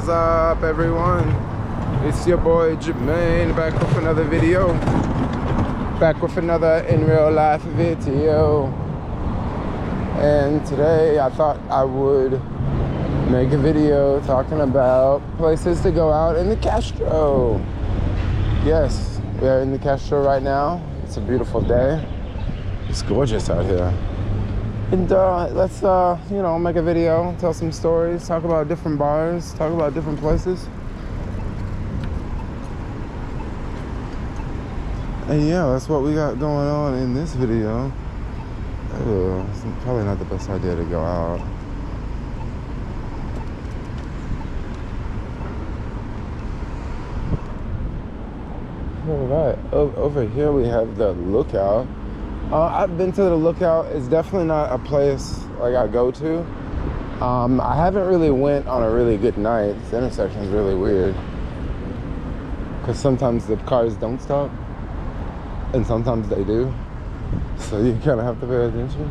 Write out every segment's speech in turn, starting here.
up, everyone? It's your boy Jermaine, back with another video. Back with another in real life video. And today I thought I would make a video talking about places to go out in the Castro. Yes, we are in the Castro right now. It's a beautiful day. It's gorgeous out here. And let's, make a video, tell some stories, talk about different bars, talk about different places. And yeah, that's what we got going on in this video. It's probably not the best idea to go out. All right, over here we have the Lookout. I've been to the Lookout. It's definitely not a place like I go to. I haven't really went on a really good night. This intersection is really weird because sometimes the cars don't stop and sometimes they do. So you kind of have to pay attention.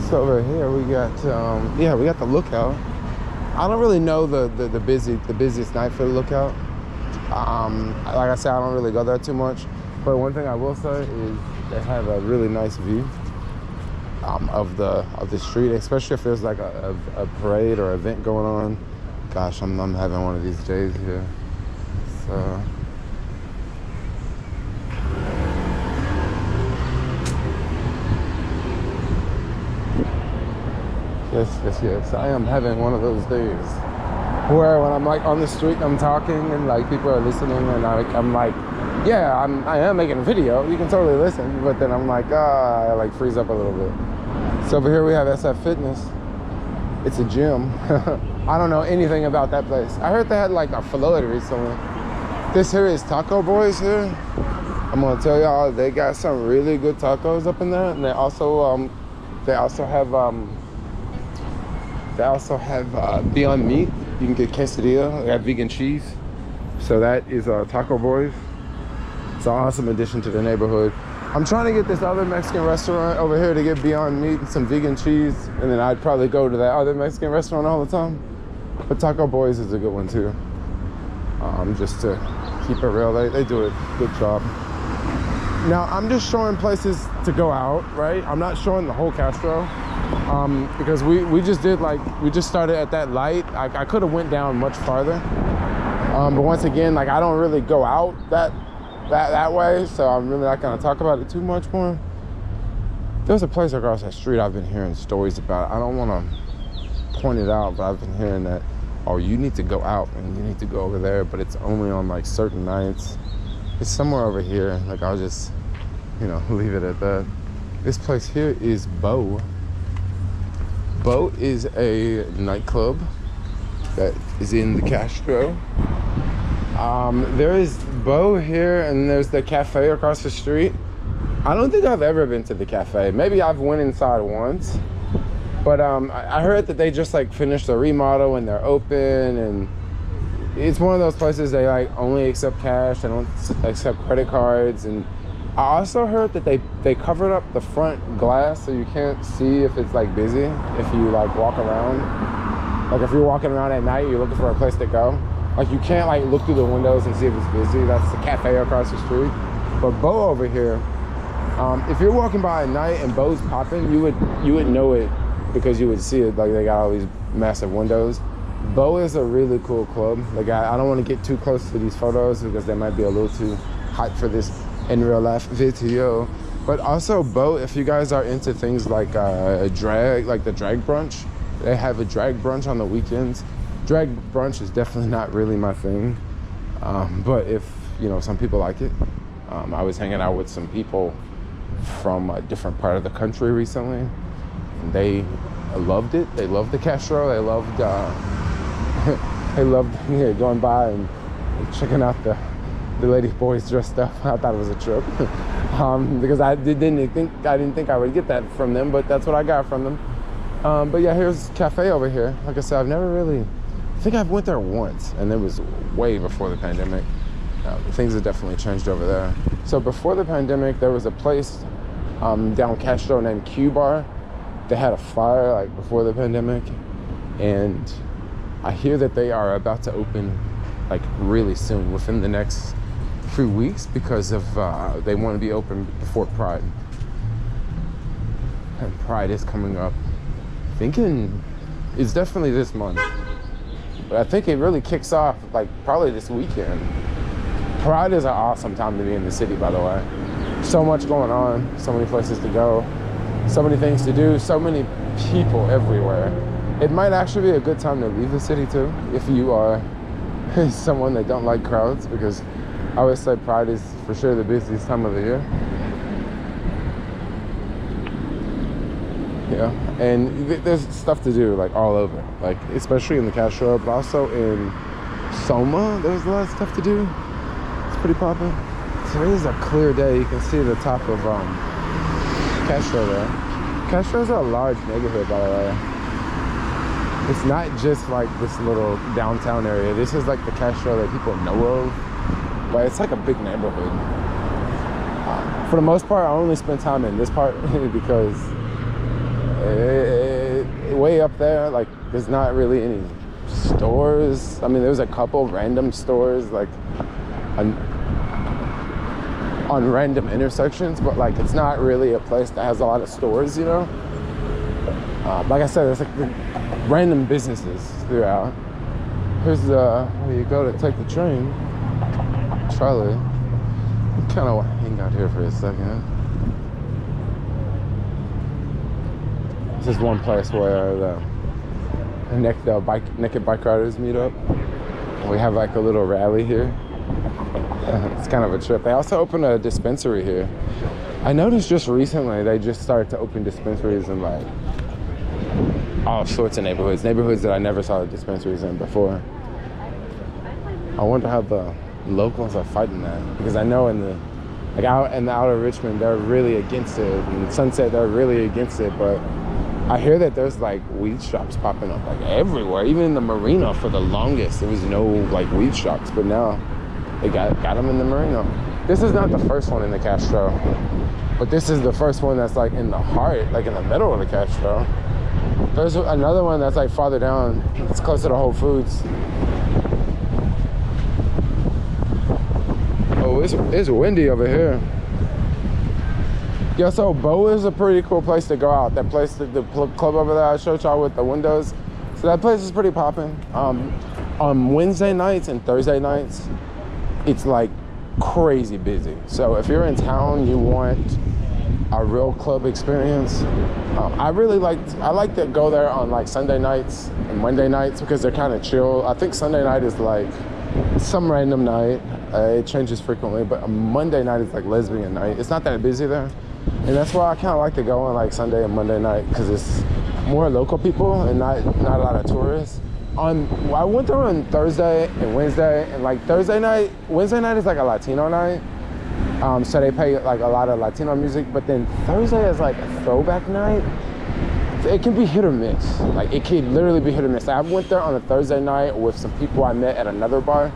So over here we got, we got the Lookout. I don't really know the busiest night for the Lookout. Like I said, I don't really go there too much. But one thing I will say is they have a really nice view of the street, especially if there's like a parade or event going on. Gosh, I'm having one of these days here. So yes, I am having one of those days where when I'm like on the street, I'm talking and like people are listening, and I'm like, yeah, I am making a video. You can totally listen, but then I'm like, I like freeze up a little bit. So over here we have SF Fitness. It's a gym. I don't know anything about that place. I heard they had like a float recently. This here is Taco Boys here. I'm gonna tell y'all, they got some really good tacos up in there, and they also have Beyond Meat. You can get quesadilla. They have vegan cheese. So that is Taco Boys. It's an awesome addition to the neighborhood. I'm trying to get this other Mexican restaurant over here to get Beyond Meat and some vegan cheese, and then I'd probably go to that other Mexican restaurant all the time. But Taco Boys is a good one too. Just to keep it real, they do a good job. Now I'm just showing places to go out, right? I'm not showing the whole Castro, because we just started at that light. I could have went down much farther, but once again, like I don't really go out that way, so I'm really not gonna talk about it too much more. There's a place across that street I've been hearing stories about. I don't want to point it out, but I've been hearing that, oh, you need to go out and you need to go over there, but it's only on like certain nights. It's somewhere over here. Like I'll just, leave it at that. This place here is Bo. Bo is a nightclub that is in the Castro. There is Bo here, and there's the cafe across the street. I don't think I've ever been to the cafe. Maybe I've went inside once, but I heard that they just like finished a remodel and they're open, and it's one of those places they like only accept cash. They don't accept credit cards. And I also heard that they covered up the front glass so you can't see if it's like busy if you like walk around. Like if you're walking around at night, you're looking for a place to go. Like you can't like look through the windows and see if it's busy. That's the cafe across the street. But Bo over here, if you're walking by at night and Bo's popping, you would know it because you would see it. Like they got all these massive windows. Bo is a really cool club. Like I don't want to get too close to these photos because they might be a little too hot for this in real life video. But also Bo, if you guys are into things like a drag, like the drag brunch, they have a drag brunch on the weekends. Drag brunch is definitely not really my thing, but if some people like it. I was hanging out with some people from a different part of the country recently, and they loved it. They loved the Castro. They loved going by and checking out the lady boys dressed up. I thought it was a trip because I didn't think I would get that from them, but that's what I got from them. But yeah, here's cafe over here. Like I said, I think I've went there once, and it was way before the pandemic. Things have definitely changed over there. So before the pandemic, there was a place down Castro named Q Bar. They had a fire like before the pandemic, and I hear that they are about to open like really soon, within the next few weeks, because of they want to be open before Pride. And Pride is coming up. Thinking it's definitely this month, but I think it really kicks off like probably this weekend. Pride is an awesome time to be in the city, by the way. So much going on, so many places to go, so many things to do, so many people everywhere. It might actually be a good time to leave the city too, if you are someone that don't like crowds, because I always say Pride is for sure the busiest time of the year. Yeah, and there's stuff to do like all over, like especially in the Castro, but also in Soma, there's a lot of stuff to do. It's pretty popping. Today is a clear day. You can see the top of Castro there. Castro's a large neighborhood, by the way. It's not just like this little downtown area. This is like the Castro that people know of, but it's like a big neighborhood. For the most part, I only spend time in this part because way up there, like there's not really any stores. I mean, there's a couple random stores like on random intersections, but like it's not really a place that has a lot of stores, you know. Like I said, there's like random businesses throughout. Here's where you go to take the train. Charlie, I kind of want to hang out here for a second. This is one place where the naked bike riders meet up. We have like a little rally here. It's kind of a trip. They also opened a dispensary here. I noticed just recently they just started to open dispensaries in like all sorts of neighborhoods that I never saw the dispensaries in before. I wonder how the locals are fighting that, because I know out in the outer Richmond they're really against it, and Sunset they're really against it, but I hear that there's like weed shops popping up like everywhere. Even in the marina for the longest there was no like weed shops, but now they got them in the marina. This is not the first one in the Castro, but this is the first one that's like in the heart, like in the middle of the Castro. There's another one that's like farther down. It's closer to Whole Foods. Oh, it's windy over here. Yeah, so Bo is a pretty cool place to go out. That place, the club over there I showed y'all with the windows. So that place is pretty popping. On Wednesday nights and Thursday nights, it's like crazy busy. So if you're in town, you want a real club experience. I like to go there on like Sunday nights and Monday nights because they're kind of chill. I think Sunday night is like some random night. It changes frequently, but a Monday night is like lesbian night. It's not that busy there. And that's why I kind of like to go on like Sunday and Monday night, because it's more local people and not a lot of tourists. I went there on Thursday and Wednesday, and like Wednesday night is like a Latino night. So they play like a lot of Latino music, but then Thursday is like a throwback night. It can be hit or miss. Like it can literally be hit or miss. I went there on a Thursday night with some people I met at another bar,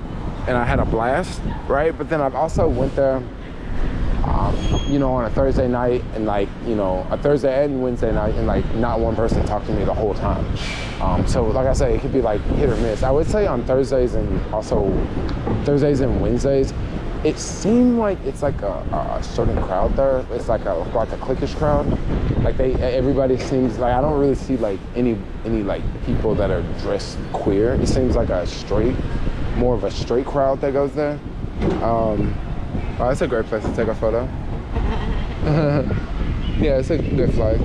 and I had a blast, right? But then I've also went there on a Thursday night and like, a Thursday and Wednesday night, and like not one person talked to me the whole time. So like I say, it could be like hit or miss. I would say on Thursdays and Wednesdays, it seemed like it's like a certain crowd there. It's like a cliquish crowd. Like everybody seems like, I don't really see like any like people that are dressed queer. It seems like more of a straight crowd that goes there. Oh, it's a great place to take a photo. Yeah, it's a good flight.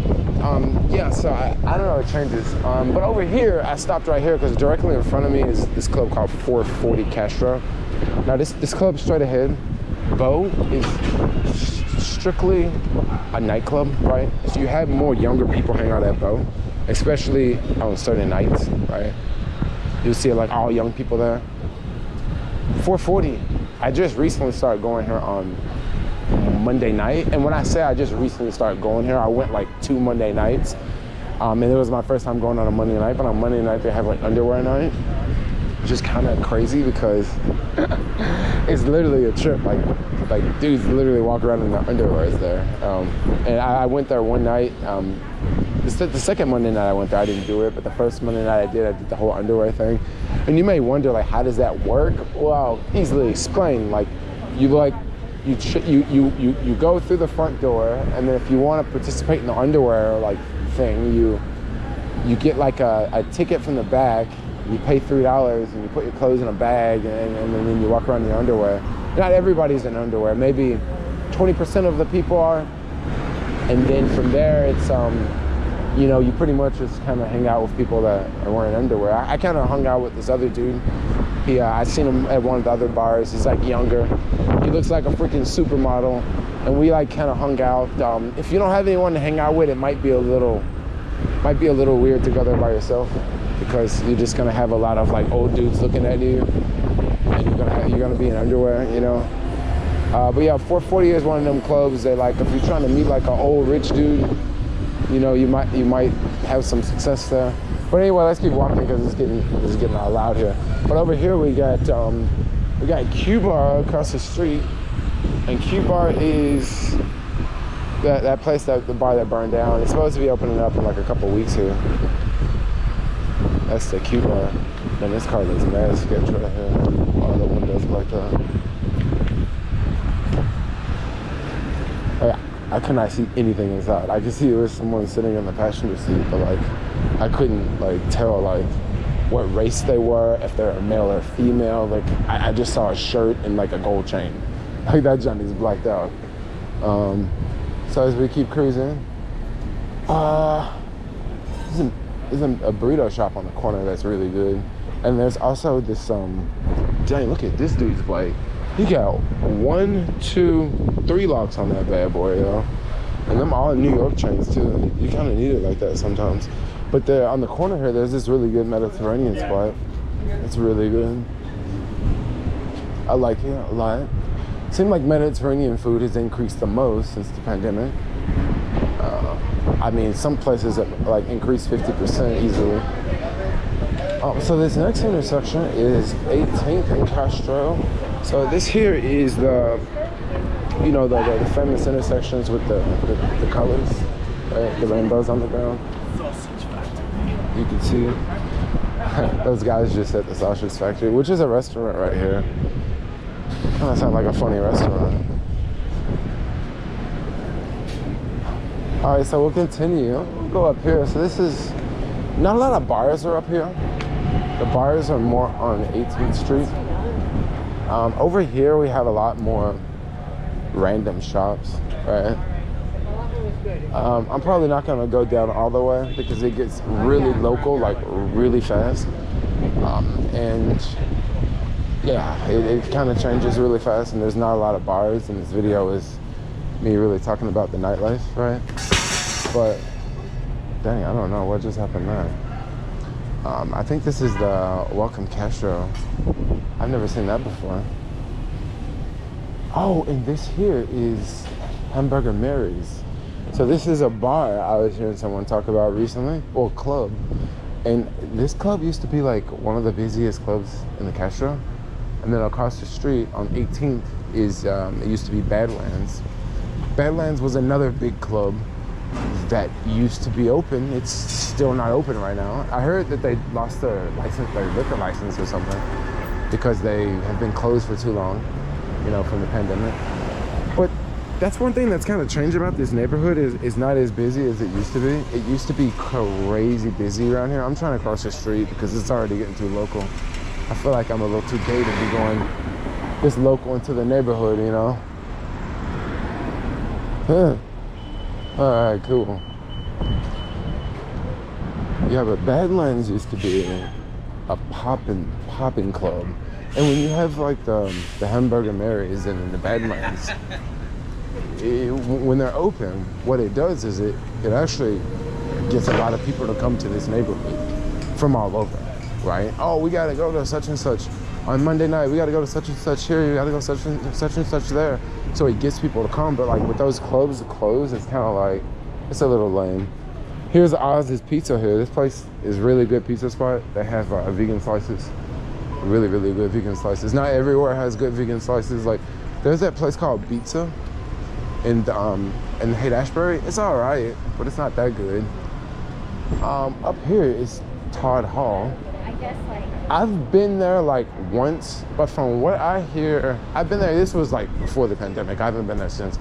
Yeah, so I don't know, it changes. But over here, I stopped right here because directly in front of me is this club called 440 Castro. Now this club straight ahead, Bo, is strictly a nightclub, right? So you have more younger people hang out at Bo, especially on certain nights, right? You'll see like all young people there. 440, I just recently started going here on Monday night, and when I say I just recently started going here, I went like 2 Monday nights, and it was my first time going on a Monday night. But on Monday night they have like underwear night, which is kind of crazy because it's literally a trip. Like dudes literally walk around in their underwears there. And I went there one night. The second Monday night I went there, I didn't do it, but the first Monday night I did the whole underwear thing. And you may wonder, like, how does that work? Well, easily explained. Like, you go through the front door, and then if you want to participate in the underwear like thing, you get like a ticket from the back. You pay $3 and you put your clothes in a bag, and then you walk around in your underwear. Not everybody's in underwear. Maybe 20% of the people are, and then from there it's you know, you pretty much just kind of hang out with people that are wearing underwear. I kind of hung out with this other dude. I seen him at one of the other bars. He's like younger. He looks like a freaking supermodel, and we like kind of hung out. If you don't have anyone to hang out with, it might be a little weird to go there by yourself, because you're just gonna have a lot of like old dudes looking at you, and you're gonna be in underwear, you know. But yeah, 440 is one of them clubs that, like, if you're trying to meet like an old rich dude, you know, you might have some success there. But anyway, let's keep walking because it's getting all loud here. But over here we got Q Bar across the street, and Q Bar is that place, the bar that burned down. It's supposed to be opening up in like a couple weeks here. That's the Q Bar. And this car looks mad sketch right here. All the windows like that. Oh, yeah. I could not see anything inside. I could see there was someone sitting in the passenger seat, but like I couldn't like tell like what race they were, if they're a male or female. Like I just saw a shirt and like a gold chain. Like that Johnny's blacked out. So as we keep cruising, there's a burrito shop on the corner that's really good. And there's also this Johnny, look at this dude's bike. He got 1, 2, 3 locks on that bad boy, yo. And them all in New York chains too. You kind of need it like that sometimes. But there on the corner here, there's this really good Mediterranean spot. It's really good. I like it a lot. Seems like Mediterranean food has increased the most since the pandemic. I mean, some places have like increased 50% easily. So this next intersection is 18th and Castro. So this here is the famous intersections with the colors, right? The rainbows on the ground. You can see those guys just at the Sausage Factory, which is a restaurant right here. Kind of sounds like a funny restaurant. All right, so we'll continue. We'll go up here. So this is not a lot of bars are up here. The bars are more on 18th Street. Over here we have a lot more random shops, right? I'm probably not gonna go down all the way because it gets really local, like really fast. And yeah, it kind of changes really fast, and there's not a lot of bars, and this video is me really talking about the nightlife, right? But dang, I don't know what just happened there. I think this is the Welcome Castro. I've never seen that before. Oh, and this here is Hamburger Mary's. So this is a bar I was hearing someone talk about recently, or club. And this club used to be like one of the busiest clubs in the Castro. And then across the street on 18th is, it used to be Badlands. Badlands was another big club that used to be open. It's still not open right now. I heard that they lost their license, their liquor license or something, because they have been closed for too long, you know, from the pandemic. But that's one thing that's kind of changed about this neighborhood is it's not as busy as it used to be. It used to be crazy busy around here. I'm trying to cross the street because it's already getting too local. I feel like I'm a little too gay to be going this local into the neighborhood, you know? Huh. All right, cool. Yeah, but Badlands used to be a popping club. And when you have like the Hamburger Mary's and the Badlands, when they're open, what it does is it actually gets a lot of people to come to this neighborhood from all over, right? Oh, we gotta go to such and such on Monday night. We gotta go to such and such here. We gotta go such and such there. So it gets people to come. But like with those clubs closed, it's kind of like, it's a little lame. Here's Oz's Pizza here. This place is really good pizza spot. They have vegan slices. really, really good vegan slices. Not everywhere has good vegan slices. Like, there's that place called Pizza in Haight-Ashbury. It's all right, but it's not that good. Up here is Todd Hall. I guess like I've been there like once, but from what I hear, I've been there. This was like before the pandemic. I haven't been there since.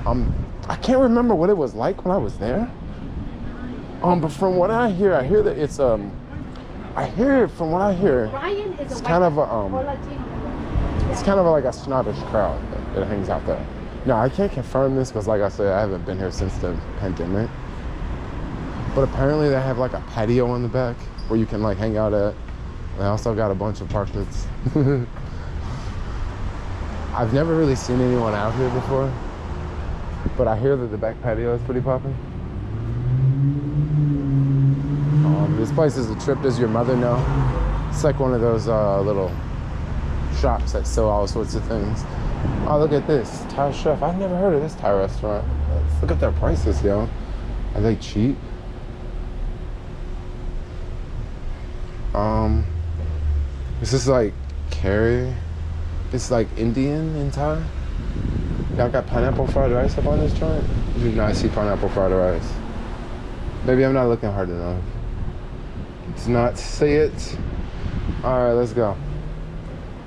I can't remember what it was like when I was there. But from what I hear that it's from what I hear, it's kind of like a snobbish crowd that hangs out there. Now, I can't confirm this because, like I said, I haven't been here since the pandemic. But apparently they have like a patio in the back where you can like hang out at. They also got a bunch of parklets. I've never really seen anyone out here before, but I hear that the back patio is pretty popping. This place is a trip. Does your mother know? It's like one of those little shops that sell all sorts of things. Oh, look at this. Thai chef. I've never heard of this Thai restaurant. Let's look at their prices, yo. Are they cheap? This is like curry. It's like Indian in Thai. Y'all got pineapple fried rice up on this joint? I do not see pineapple fried rice. Maybe I'm not looking hard enough. It's not see it. All right, let's go.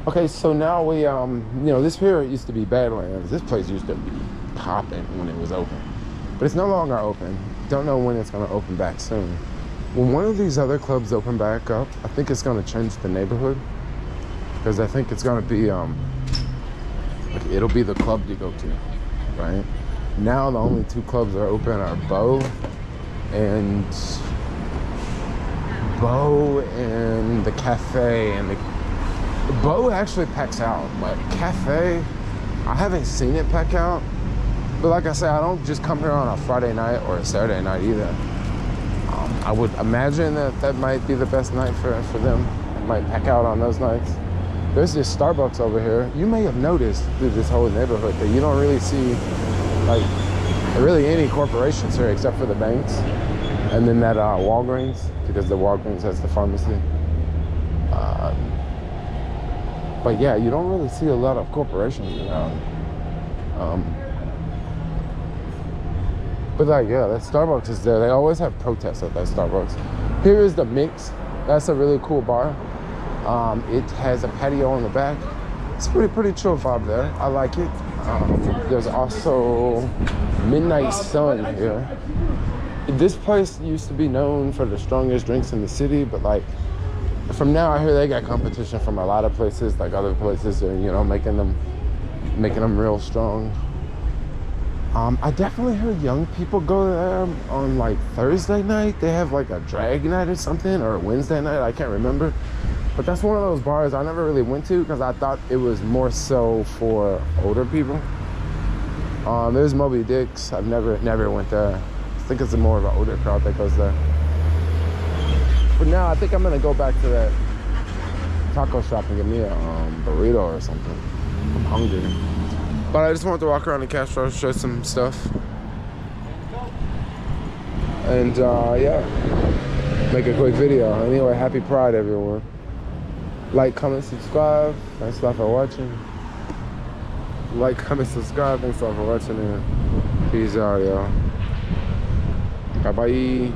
Okay, so now we, this here used to be Badlands. This place used to be popping when it was open, but it's no longer open. Don't know when it's gonna open back soon. When one of these other clubs open back up, I think it's gonna change the neighborhood, because I think it's gonna be, it'll be the club to go to, right? Now the only two clubs that are open are Bo and the cafe, and the Bo actually packs out, but cafe, I haven't seen it pack out. But like I said, I don't just come here on a Friday night or a Saturday night either. I would imagine that might be the best night for them. It might pack out on those nights. There's this Starbucks over here. You may have noticed through this whole neighborhood that you don't really see like really any corporations here except for the banks, and then that Walgreens, because the Walgreens has the pharmacy. But yeah, you don't really see a lot of corporations around. But like, yeah, that Starbucks is there. They always have protests at that Starbucks. Here is the Mix. That's a really cool bar. It has a patio on the back. It's a pretty chill vibe there. I like it. There's also Midnight Sun here. This place used to be known for the strongest drinks in the city, but like, from now I hear they got competition from a lot of places. Like other places are, making them real strong. I definitely heard young people go there on like Thursday night. They have like a drag night or something, or a Wednesday night, I can't remember. But that's one of those bars I never really went to because I thought it was more so for older people. There's Moby Dick's. I've never went there. I think it's more of an older crowd that goes there. But now I think I'm gonna go back to that taco shop and get me a burrito or something. I'm hungry. But I just wanted to walk around the Castro, show some stuff. And yeah, make a quick video. Anyway, happy Pride, everyone. Like, comment, subscribe. Thanks a lot for watching. Like, comment, subscribe. Thanks a lot for watching. And peace out, y'all. Bye-bye.